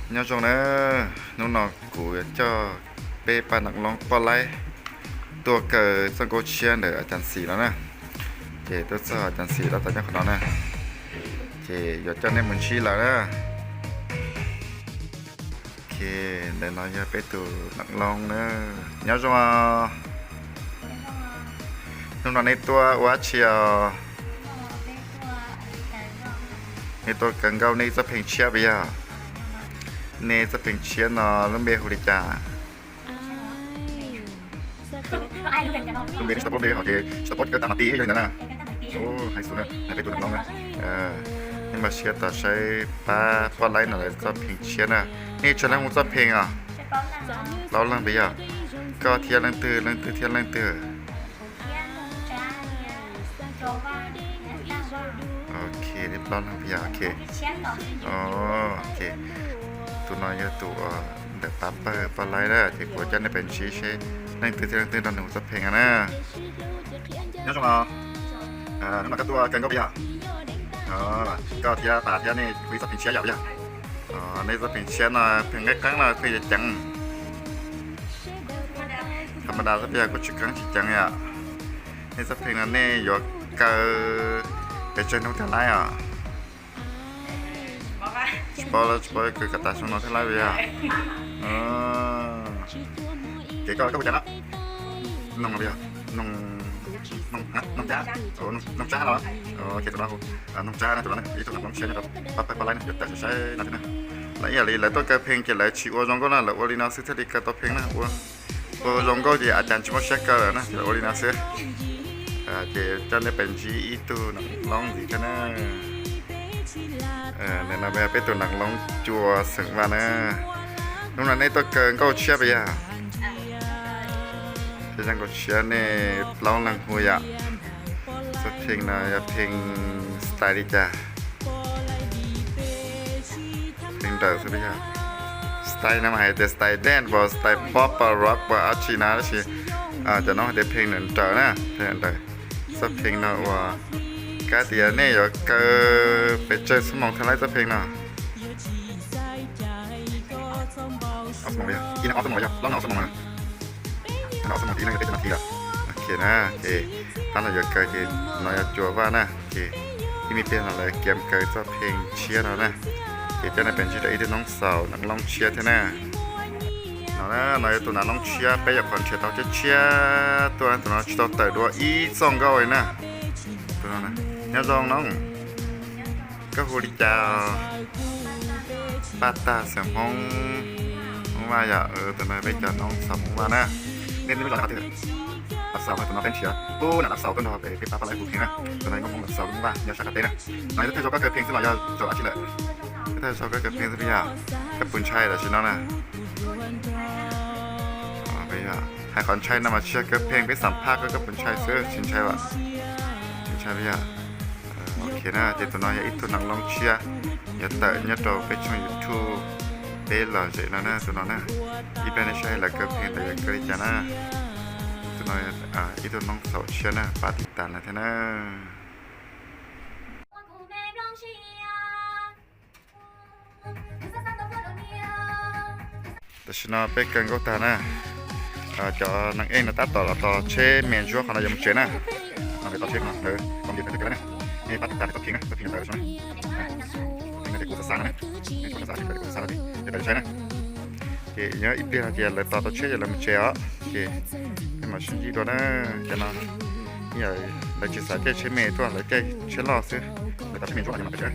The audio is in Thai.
nhớ trong đó nó nọ của cho bê pa nặng long pa lấyตัวเกิดสังโกเชียนเดี๋ยวอาจารย์สีแล้วนะเจตัวเสืออาจารย์สีแล้วตอนนี้ของเรานะเจหยดเจ้าในมือชี้แล้วนะโอเคเดี๋ยวเราจะไปตัวหนักลองนะnhớ trong nó làในตัววัดเชียวในตัวกันเกาในจะเพ่งเชียไปอ่ะในจะเพ่งเชียนอแล้วเบหุริจาคุณเบนสปอร์ตเบย์โอเคสปอร์ตก็ตามตีอย่างนั้นนะโอ้ให้สุดนะให้ไปตัวน้องนะนี่มาเชียร์ต่อใช้ป้าป้าไลน์หน่อยจะเพ่งเชียร์นะนี่ชนะมุจะเพ่งอ่ะเราลังไปอ่ะก็เทียนลังตื่นลังตื่นเทียนลังตื่นโอเคเรียบร้อยแล้วพี่โอเคอ๋อโอเคตัวน้อยตัวเด็กปั๊บเปิดปลายได้ที่หัวใจในเป็นชี้เช่นั่งตื่นตอนหนึ่งสักเพลงอ่ะนะนี่ชมนั่นมันก็ตัวกันก็พี่อ๋อก็เทียป่าเทียนี่คุยสักเพลงเชียร์อย่างพี่อ๋อในสักเพลงเชียร์น่ะเพลงครั้งน่ะคือจะจังธรรมดาสักพี่ก็ชุดครั้งชิจังอ่ะในสักเพลงนั้นเนี่ยยกเกอไปเจอน้องทนายอ่ะสปอยคือกระต่ายชนน้องทนายไปอ่ะเก๋ก็ไปจังละน้องอะไรอ่ะน้องจ้าโอ้น้องจ้าเหรอโอเคตัวเราน้องจ้านะตัวนั้นอีตัวนั้นน้องเชียร์นะครับไปไล่นะเดี๋ยวแต่จะใช้นั่นนะแล้วอย่างไรตัวเพลงเกี่ยวกับชีวจงก็น่ะแล้ววอลินาซื้อที่กับตัวเพลงนะว่าจงก็จะอาจารย์ชิมเช็คกันนะแล้ววอลินาซื้อเจจะได้เป็นชีอีตัวนักร้องดีกันนะเนี่ยนะแบบเป็นตัวนักร้องจัวสึงมานะนู่นนั่นในตัวเกินก็เชียร์ไปอ่ะที่จังก็เชียร์เนี่ยร้องหลังหัวอ่ะสักเพลงนะเพลงสไตล์ดีจ้ะเพลงเดิมใช่ไหมครับสไตล์น้ำหายแต่สไตล์แดนซ์บอสไตล์ป๊อปร็อกบออาชีนาแล้วสิจะน้องเดี๋ยวเพลงหนึ่งเจอนะเพลงเดิมสักเพลงนะว่าการเดียเนี่ยอยากไปเจอสมองทลายสักเพลงนะเอาสมองไปกินเอาสมองไปลองเอาสมองมาเอาสมองทีนั่นก็เป็นนาทีละโอเคนะโอเคท่านเราอยากเกิดน้อยจัวว่านะโอเคที่มีเพลงอะไรเกมเกิดสักเพลงเชียร์เรานะโอเคจะได้เป็นชื่อไอ้ที่น้องสาวนักร้องเชียร์เท่านั้นน้อยตัวนั้นน้องเชียร์ไปอยากคนเชียร์เราจะเชียร์ตัวนั้นเชียร์แต่ด้วยอีสองก็ไว้นะตัวนั้นเนี่ยลองน้องก็ฮูริจาปาตาเสียงห้องว่าอย่าตัวนั้นไปจัดน้องสาวมานะเล่นไม่ก่อนนะครับเถอะรับสาวตัวน้องเป็นเชียร์ตู้น่ะรับสาวต้นดอกไปปาปลายผูกเพลงนะตัวนั้นก็มองรับสาวว่าอย่าชักกระเตะนะน้อยถ้าเธอก็เกิดเพลงสมัยยาจบอาชีพเลยถ้าเธอก็เกิดเพลงสักอย่างกับปุ่นชัยแต่ชิ้นน้องนะให้คนใช้นำมาเชียร์กับเพลงไปสัมภาษณ์ก็เป็นชายเสื้อชินชัยวะชินชัยพี่อะโอเคนะเจตัวน้อยอีกตัวนักร้องเชียร์อย่าเตะอย่าโดไปช่องยูทูบเบลล์เจนะตัวน้อยนะอีเป็นใช่แล้วก็เพลงแต่ยังเกิดจะนะตัวน้อยอีตัวน้องสาวเชียร์นะปาติตานนะเท่านั้นแต่ฉันเป็นกันก็ตานะcho nắng em là tát tỏ chế miền chúa còn là dùng chế nè nó phải tỏ chế mà ừ còn gì phải cái này nghe bắt tạt tỏ tiếng này tỏ tiếng rồi này này để cụ sáng này để cụ sáng thì phải cụ sáng đi để phải chế này thì nhớ ít tiền thì là tỏ chế là mình chế á thì nhưng mà xin gì đó nè cho nó như vậy là chế sáng chế miền chúa là chế lò xứ để tỏ chế miền chúa nhưng mà phải chế